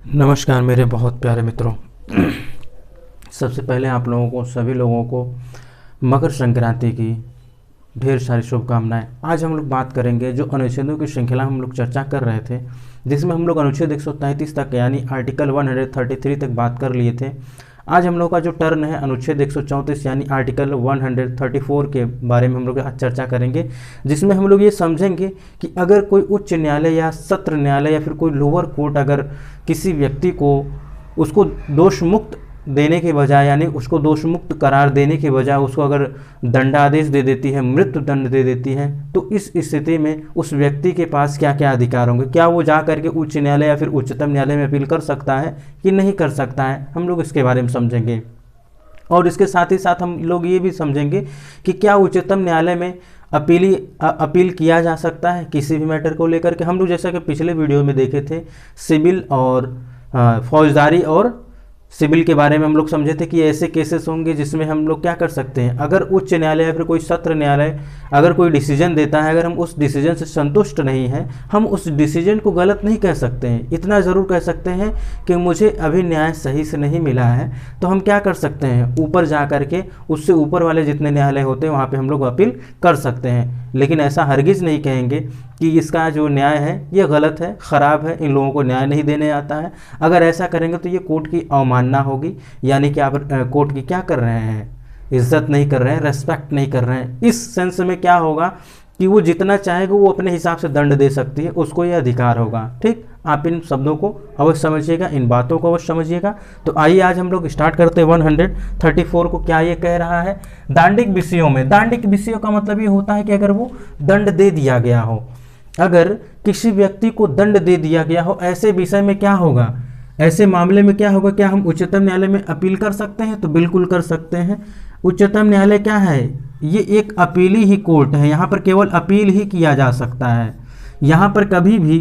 नमस्कार मेरे बहुत प्यारे मित्रों। सबसे पहले आप लोगों को सभी लोगों को मकर संक्रांति की ढेर सारी शुभकामनाएं। आज हम लोग बात करेंगे जो अनुच्छेदों की श्रृंखला हम लोग चर्चा कर रहे थे, जिसमें हम लोग अनुच्छेद 133 तक यानी आर्टिकल 133 तक बात कर लिए थे। आज हम लोग का जो टर्न है अनुच्छेद 134 यानी आर्टिकल 134 के बारे में हम लोग आज चर्चा करेंगे, जिसमें हम लोग ये समझेंगे कि अगर कोई उच्च न्यायालय या सत्र न्यायालय या फिर कोई लोअर कोर्ट अगर किसी व्यक्ति को उसको दोष मुक्त देने के बजाय यानी उसको दोष मुक्त करार देने के बजाय उसको अगर दंडादेश दे देती है, मृत्यु दंड दे देती है, तो इस स्थिति में उस व्यक्ति के पास क्या क्या अधिकार होंगे। क्या वो जा करके उच्च न्यायालय या फिर उच्चतम न्यायालय में अपील कर सकता है कि नहीं कर सकता है, हम लोग इसके बारे में समझेंगे। और इसके साथ ही साथ हम लोग ये भी समझेंगे कि क्या उच्चतम न्यायालय में अपील किया जा सकता है किसी भी मैटर को लेकर के। हम लोग जैसा कि पिछले वीडियो में देखे थे सिविल और फौजदारी और सिविल के बारे में हम लोग समझे थे कि ऐसे केसेस होंगे जिसमें हम लोग क्या कर सकते हैं, अगर उच्च न्यायालय या फिर कोई सत्र न्यायालय अगर कोई डिसीजन देता है, अगर हम उस डिसीजन से संतुष्ट नहीं हैं, हम उस डिसीजन को गलत नहीं कह सकते हैं। इतना ज़रूर कह सकते हैं कि मुझे अभी न्याय सही से नहीं मिला है, तो हम क्या कर सकते हैं, ऊपर जा कर के उससे ऊपर वाले जितने न्यायालय होते हैं वहाँ पर हम लोग अपील कर सकते हैं। लेकिन ऐसा हरगिज़ नहीं कहेंगे कि इसका जो न्याय है ये गलत है, ख़राब है, इन लोगों को न्याय नहीं देने आता है। अगर ऐसा करेंगे तो ये कोर्ट की अवमानना होगी, यानी कि आप कोर्ट की क्या कर रहे हैं, इज्जत नहीं कर रहे हैं, रेस्पेक्ट नहीं कर रहे हैं। इस सेंस में क्या होगा कि वो जितना चाहेगा वो अपने हिसाब से दंड दे सकती है, उसको ये अधिकार होगा। ठीक, आप इन शब्दों को अवश्य समझिएगा, इन बातों को अवश्य समझिएगा। तो आइए आज हम लोग स्टार्ट करते हैं 134 को। क्या ये कह रहा है, दांडिक विषयों में। दांडिक विषयों का मतलब ये होता है कि अगर वो दंड दे दिया गया हो, अगर किसी व्यक्ति को दंड दे दिया गया हो, ऐसे विषय में क्या होगा, ऐसे मामले में क्या होगा, क्या हम उच्चतम न्यायालय में अपील कर सकते हैं? तो बिल्कुल कर सकते हैं। उच्चतम न्यायालय क्या है, ये एक अपीली ही कोर्ट है, यहाँ पर केवल अपील ही किया जा सकता है। यहाँ पर कभी भी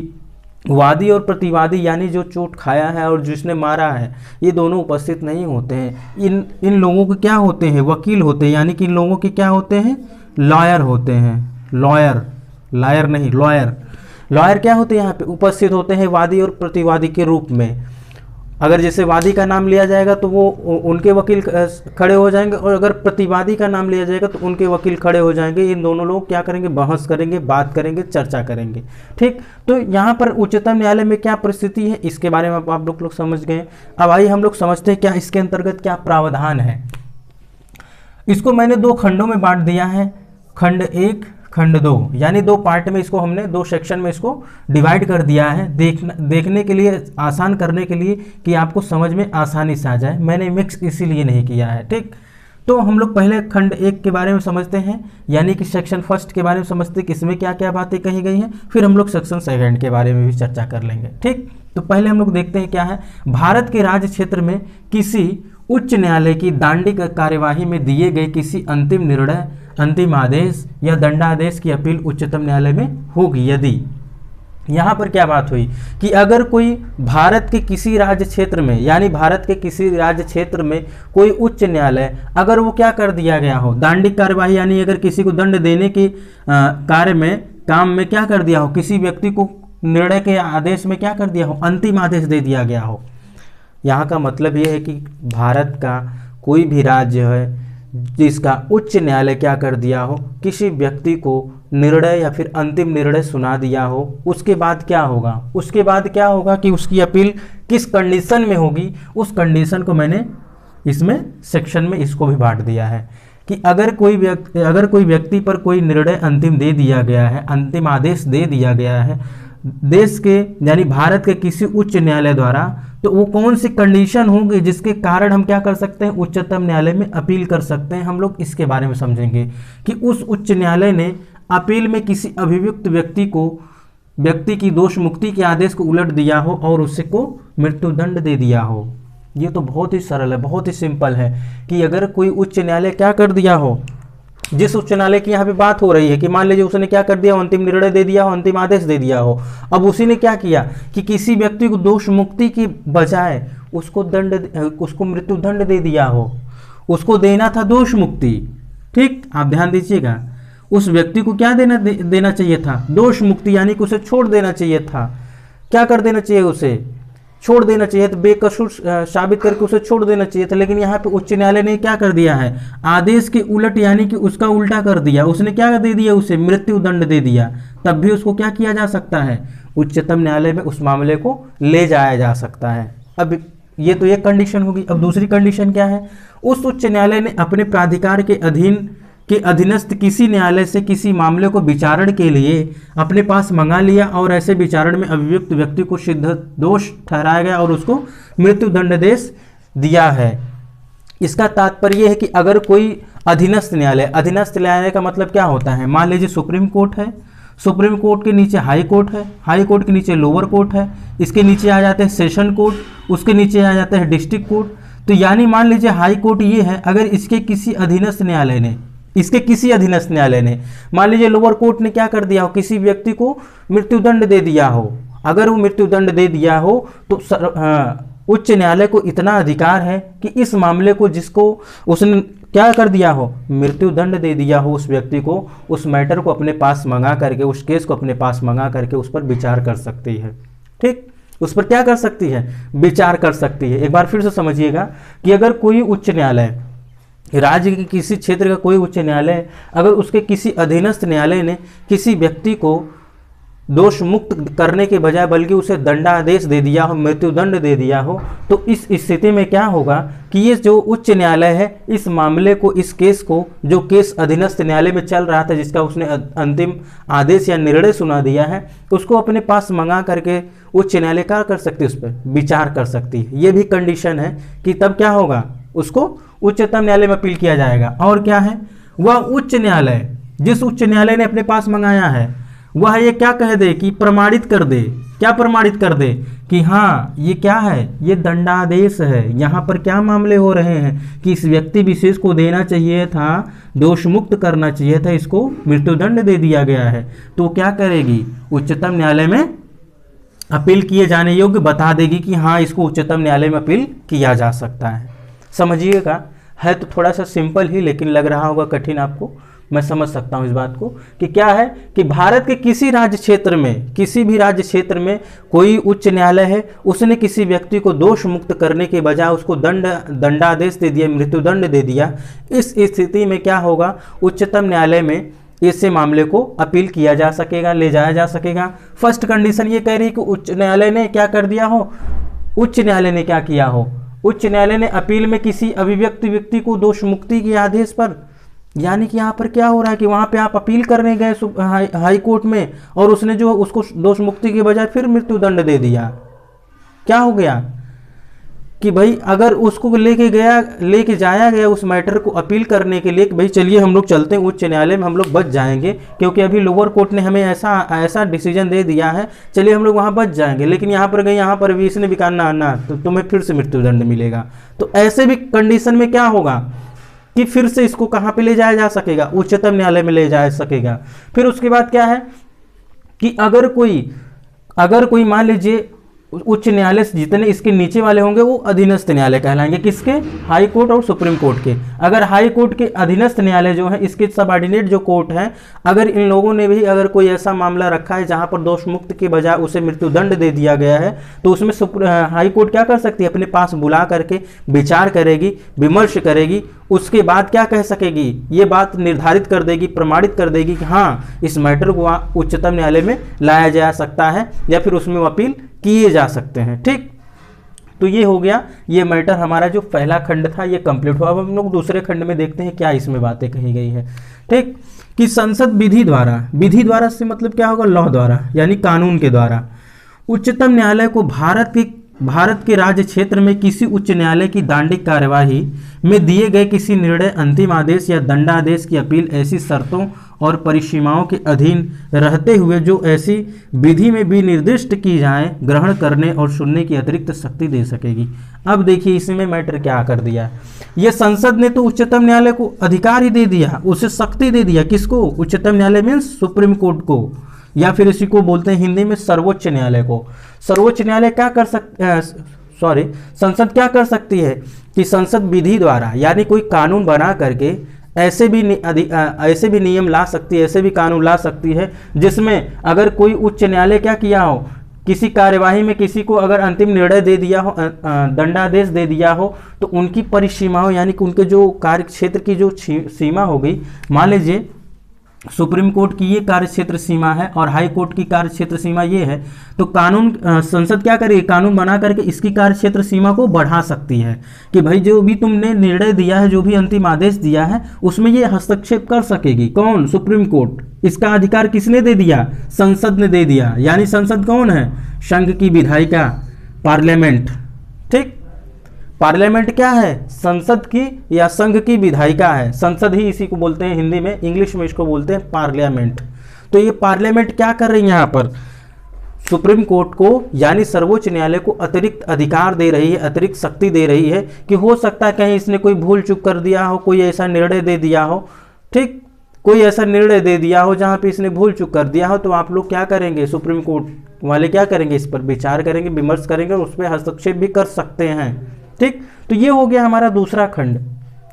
वादी और प्रतिवादी यानी जो चोट खाया है और जिसने मारा है, ये दोनों उपस्थित नहीं होते हैं। इन लोगों के क्या होते हैं, वकील होते हैं, यानी कि इन लोगों के क्या होते हैं, लॉयर होते हैं। लॉयर, लायर नहीं, लॉयर। लॉयर क्या होते हैं, यहाँ पे उपस्थित होते हैं वादी और प्रतिवादी के रूप में। अगर जैसे वादी का नाम लिया जाएगा तो वो उनके वकील खड़े हो जाएंगे, और अगर प्रतिवादी का नाम लिया जाएगा तो उनके वकील खड़े हो जाएंगे। इन दोनों लोग क्या करेंगे, बहस करेंगे, बात करेंगे, चर्चा करेंगे। ठीक, तो यहाँ पर उच्चतम न्यायालय में क्या परिस्थिति है, इसके बारे में आप लोग समझ गए। अब आइए हम लोग समझते हैं क्या इसके अंतर्गत क्या प्रावधान है। इसको मैंने दो खंडों में बांट दिया है, खंड 1 खंड 2, यानी दो पार्ट में इसको हमने, दो सेक्शन में इसको डिवाइड कर दिया है, देखने के लिए, आसान करने के लिए कि आपको समझ में आसानी से आ जाए। मैंने मिक्स इसीलिए नहीं किया है। ठीक, तो हम लोग पहले खंड 1 के बारे में समझते हैं, यानी कि सेक्शन 1 के बारे में समझते हैं कि इसमें क्या क्या बातें कही गई हैं, फिर हम लोग सेक्शन 2 के बारे में भी चर्चा कर लेंगे। ठीक, तो पहले हम लोग देखते हैं क्या है। भारत के राज्य क्षेत्र में किसी उच्च न्यायालय की दांडिक कार्यवाही में दिए गए किसी अंतिम निर्णय, अंतिम आदेश या दंडादेश की अपील उच्चतम न्यायालय में होगी यदि, यहाँ पर क्या बात हुई कि अगर कोई भारत के किसी राज्य क्षेत्र में, यानी भारत के किसी राज्य क्षेत्र में कोई उच्च न्यायालय अगर वो क्या कर दिया गया हो, दांडिक कार्यवाही यानी अगर किसी को दंड देने के कार्य में, काम में क्या कर दिया हो, किसी व्यक्ति को निर्णय के आदेश में क्या कर दिया हो, अंतिम आदेश दे दिया गया हो। यहाँ का मतलब ये है कि भारत का कोई भी राज्य है जिसका उच्च न्यायालय क्या कर दिया हो, किसी व्यक्ति को निर्णय या फिर अंतिम निर्णय सुना दिया हो, उसके बाद क्या होगा, उसके बाद क्या होगा कि उसकी अपील किस कंडीशन में होगी, उस कंडीशन को मैंने इसमें सेक्शन में इसको भी बांट दिया है कि अगर कोई व्यक्ति पर कोई निर्णय अंतिम दे दिया गया है, अंतिम आदेश दे दिया गया है देश के यानी भारत के किसी उच्च न्यायालय द्वारा, तो वो कौन सी कंडीशन होगी जिसके कारण हम क्या कर सकते हैं, उच्चतम न्यायालय में अपील कर सकते हैं। हम लोग इसके बारे में समझेंगे कि उस उच्च न्यायालय ने अपील में किसी अभियुक्त व्यक्ति की दोष मुक्ति के आदेश को उलट दिया हो और उसको मृत्युदंड दे दिया हो। ये तो बहुत ही सरल है, बहुत ही सिंपल है कि अगर कोई उच्च न्यायालय क्या कर दिया हो, जिस उच्च न्यायालय की यहाँ पे बात हो रही है कि मान लीजिए उसने क्या कर दिया, अंतिम निर्णय दे दिया हो, अंतिम आदेश दे दिया हो। अब उसी ने क्या किया कि किसी व्यक्ति को दोष मुक्ति की बजाय उसको मृत्युदंड दे दिया हो, उसको देना था दोष मुक्ति। ठीक, आप ध्यान दीजिएगा, उस व्यक्ति को क्या देना चाहिए था, दोष मुक्ति, यानी कि उसे छोड़ देना चाहिए था। क्या कर देना चाहिए उसे, छोड़ देना चाहिए था, बेकसूर साबित करके उसे छोड़ देना चाहिए था। लेकिन यहाँ पे उच्च न्यायालय ने क्या कर दिया है, आदेश के उलट यानी कि उसका उल्टा कर दिया। उसने क्या दे दिया, उसे मृत्यु दंड दे दिया। तब भी उसको क्या किया जा सकता है, उच्चतम न्यायालय में उस मामले को ले जाया जा सकता है। अब ये तो एक कंडीशन होगी। अब दूसरी कंडीशन क्या है, उस उच्च न्यायालय ने अपने प्राधिकार के अधीनस्थ किसी न्यायालय से किसी मामले को विचारण के लिए अपने पास मंगा लिया और ऐसे विचारण में अभियुक्त व्यक्ति को सिद्ध दोष ठहराया गया और उसको मृत्यु दंडादेश दिया है। इसका तात्पर्य यह है कि अगर कोई अधीनस्थ न्यायालय का मतलब क्या होता है, मान लीजिए सुप्रीम कोर्ट है, सुप्रीम कोर्ट के नीचे हाई कोर्ट है, हाई कोर्ट के नीचे लोअर कोर्ट है, इसके नीचे आ जाते हैं सेशन कोर्ट, उसके नीचे आ जाता है डिस्ट्रिक्ट कोर्ट। तो यानी मान लीजिए हाई कोर्ट ये है, अगर इसके किसी अधीनस्थ न्यायालय ने मान लीजिए लोअर कोर्ट ने क्या कर दिया हो, किसी व्यक्ति को मृत्युदंड दे दिया हो, अगर वो मृत्युदंड दे दिया हो तो उच्च न्यायालय को इतना अधिकार है कि इस मामले को जिसको उसने क्या कर दिया हो, मृत्युदंड दे दिया हो, उस व्यक्ति को, उस मैटर को अपने पास मंगा करके, उस केस को अपने पास मंगा करके उस पर विचार कर सकती है। ठीक, उस पर क्या कर सकती है, विचार कर सकती है। एक बार फिर से समझिएगा कि अगर कोई उच्च न्यायालय, राज्य के किसी क्षेत्र का कोई उच्च न्यायालय, अगर उसके किसी अधीनस्थ न्यायालय ने किसी व्यक्ति को दोष मुक्त करने के बजाय बल्कि उसे दंडादेश दे दिया हो, मृत्युदंड दे दिया हो, तो इस स्थिति में क्या होगा कि ये जो उच्च न्यायालय है इस मामले को, इस केस को, जो केस अधीनस्थ न्यायालय में चल रहा था, जिसका उसने अंतिम आदेश या निर्णय सुना दिया है, उसको अपने पास मंगा करके उच्च न्यायालय क्या कर सकती है, उस पर विचार कर सकती है। ये भी कंडीशन है कि तब क्या होगा, उसको उच्चतम न्यायालय में अपील किया जाएगा। और क्या है, वह उच्च न्यायालय, जिस उच्च न्यायालय ने अपने पास मंगाया है, वह ये क्या कह दे कि प्रमाणित कर दे, क्या प्रमाणित कर दे कि हाँ ये क्या है, ये दंडादेश है, यहाँ पर क्या मामले हो रहे हैं कि इस व्यक्ति विशेष को देना चाहिए था, दोष मुक्त करना चाहिए था, इसको मृत्युदंड दे दिया गया है। तो क्या करेगी, उच्चतम न्यायालय में अपील किए जाने योग्य बता देगी कि हाँ इसको उच्चतम न्यायालय में अपील किया जा सकता है। समझिएगा, है तो थोड़ा सा सिंपल ही, लेकिन लग रहा होगा कठिन आपको, मैं समझ सकता हूँ इस बात को कि क्या है कि भारत के किसी राज्य क्षेत्र में, किसी भी राज्य क्षेत्र में कोई उच्च न्यायालय है, उसने किसी व्यक्ति को दोष मुक्त करने के बजाय उसको दंडादेश दे दिया, मृत्युदंड दे दिया। इस स्थिति में क्या होगा, उच्चतम न्यायालय में इससे मामले को अपील किया जा सकेगा, ले जाया जा सकेगा। फर्स्ट कंडीशन ये कह रही है कि उच्च न्यायालय ने क्या कर दिया हो, उच्च न्यायालय ने क्या किया हो, उच्च न्यायालय ने अपील में किसी अभिव्यक्त व्यक्ति को दोष मुक्ति के आदेश पर, यानी कि यहाँ पर क्या हो रहा है कि वहाँ पे आप अपील करने गए हाई कोर्ट में और उसने जो उसको दोष मुक्ति के बजाय फिर मृत्युदंड दे दिया। क्या हो गया कि भाई अगर उसको लेके जाया गया उस मैटर को अपील करने के लिए कि भाई चलिए हम लोग चलते हैं उच्च न्यायालय में, हम लोग बच जाएंगे क्योंकि अभी लोअर कोर्ट ने हमें ऐसा डिसीजन दे दिया है, चलिए हम लोग वहाँ बच जाएंगे, लेकिन यहाँ पर गए, यहाँ पर भी इसने भी कहा ना तो तुम्हें फिर से मृत्युदंड मिलेगा। तो ऐसे भी कंडीशन में क्या होगा कि फिर से इसको कहाँ पे ले जाया जा सकेगा, उच्चतम न्यायालय में ले जाया सकेगा। फिर उसके बाद क्या है कि अगर कोई मान लीजिए उच्च न्यायालय से जितने इसके नीचे वाले होंगे वो अधीनस्थ न्यायालय कहलाएंगे, किसके, हाई कोर्ट और सुप्रीम कोर्ट के। अगर हाई कोर्ट के अधीनस्थ न्यायालय जो है, इसके सबऑर्डिनेट जो कोर्ट है, अगर इन लोगों ने भी अगर कोई ऐसा मामला रखा है जहां पर दोष मुक्त के बजाय उसे मृत्युदंड दे दिया गया है, तो उसमें हाई कोर्ट क्या कर सकती है, अपने पास बुला करके विचार करेगी, विमर्श करेगी, उसके बाद क्या कह सकेगी, ये बात निर्धारित कर देगी, प्रमाणित कर देगी कि हाँ इस मैटर को उच्चतम न्यायालय में लाया जा सकता है या फिर उसमें अपील किए जा सकते हैं। ठीक, तो ये हो गया, ये मैटर हमारा जो पहला खंड था ये कंप्लीट हुआ। अब हम लोग दूसरे खंड में देखते हैं क्या इसमें बातें कही गई है। ठीक, कि संसद विधि द्वारा से मतलब क्या होगा, लॉ द्वारा यानी कानून के द्वारा उच्चतम न्यायालय को भारत के राज्य क्षेत्र में किसी उच्च न्यायालय की दांडिक कार्यवाही में दिए गए किसी निर्णय, अंतिम आदेश या दंडादेश की अपील ऐसी शर्तों और परिसीमाओं के अधीन रहते हुए जो ऐसी विधि में भी निर्दिष्ट की जाए, ग्रहण करने और सुनने की अतिरिक्त शक्ति दे सकेगी। अब देखिए इसमें मैटर क्या कर दिया, ये संसद ने तो उच्चतम न्यायालय को अधिकार ही दे दिया, उसे शक्ति दे दिया, किसको, उच्चतम न्यायालय मीन्स सुप्रीम कोर्ट को, या फिर इसी को बोलते हैं हिंदी में सर्वोच्च न्यायालय को। सर्वोच्च न्यायालय क्या कर संसद क्या कर सकती है कि संसद विधि द्वारा यानी कोई कानून बना करके ऐसे भी नियम ला सकती है, ऐसे भी कानून ला सकती है जिसमें अगर कोई उच्च न्यायालय क्या किया हो, किसी कार्यवाही में किसी को अगर अंतिम निर्णय दे दिया हो, दंडादेश दे दिया हो, तो उनकी परिसीमाओं यानी कि उनके जो कार्य क्षेत्र की जो सीमा हो गई, मान लीजिए सुप्रीम कोर्ट की ये कार्य क्षेत्र सीमा है और हाई कोर्ट की कार्य क्षेत्र सीमा ये है, तो कानून संसद क्या करेगी, कानून बना करके इसकी कार्य क्षेत्र सीमा को बढ़ा सकती है कि भाई जो भी तुमने निर्णय दिया है, जो भी अंतिम आदेश दिया है, उसमें ये हस्तक्षेप कर सकेगी। कौन? Supreme court. इसका अधिकार किसने दे दिया? संसद ने दे दिया। यानी संसद कौन है? संघ की विधायिका, पार्लियामेंट। ठीक, पार्लियामेंट क्या है? संसद की या संघ की विधायिका है। संसद ही इसी को बोलते हैं हिंदी में, इंग्लिश में इसको बोलते हैं पार्लियामेंट। तो ये पार्लियामेंट क्या कर रही है यहाँ पर? सुप्रीम कोर्ट को यानी सर्वोच्च न्यायालय को अतिरिक्त अधिकार दे रही है, अतिरिक्त शक्ति दे रही है कि हो सकता है कहीं इसने कोई भूल चूक कर दिया हो, कोई ऐसा निर्णय दे दिया हो, ठीक, कोई ऐसा निर्णय दे दिया हो जहाँ पे इसने भूल चूक कर दिया हो, तो आप लोग क्या करेंगे, सुप्रीम कोर्ट वाले क्या करेंगे, इस पर विचार करेंगे, विमर्श करेंगे और उस पर हस्तक्षेप भी कर सकते हैं। ठीक, तो ये हो गया हमारा दूसरा खंड।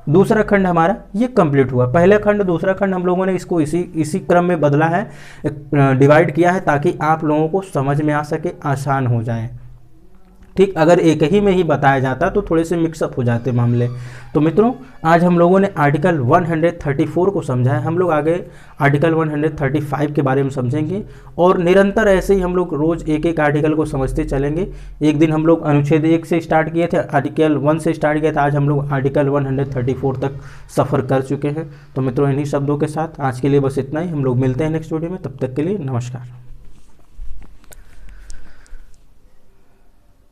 दूसरा खंड हमारा ये कंप्लीट हुआ। पहला खंड दूसरा खंड हम लोगों ने इसको इसी क्रम में बदला है, डिवाइड किया है ताकि आप लोगों को समझ में आ सके, आसान हो जाए। ठीक, अगर एक ही में ही बताया जाता तो थोड़े से मिक्सअप हो जाते मामले। तो मित्रों, आज हम लोगों ने आर्टिकल 134 को समझा है। हम लोग आगे आर्टिकल 135 के बारे में समझेंगे और निरंतर ऐसे ही हम लोग रोज़ एक एक आर्टिकल को समझते चलेंगे। एक दिन हम लोग अनुच्छेद 1 से स्टार्ट किए थे, आर्टिकल 1 से स्टार्ट किया था, आज हम लोग आर्टिकल 134 तक सफ़र कर चुके हैं। तो मित्रों, इन्हीं शब्दों के साथ आज के लिए बस इतना ही। हम लोग मिलते हैं नेक्स्ट वीडियो में, तब तक के लिए नमस्कार।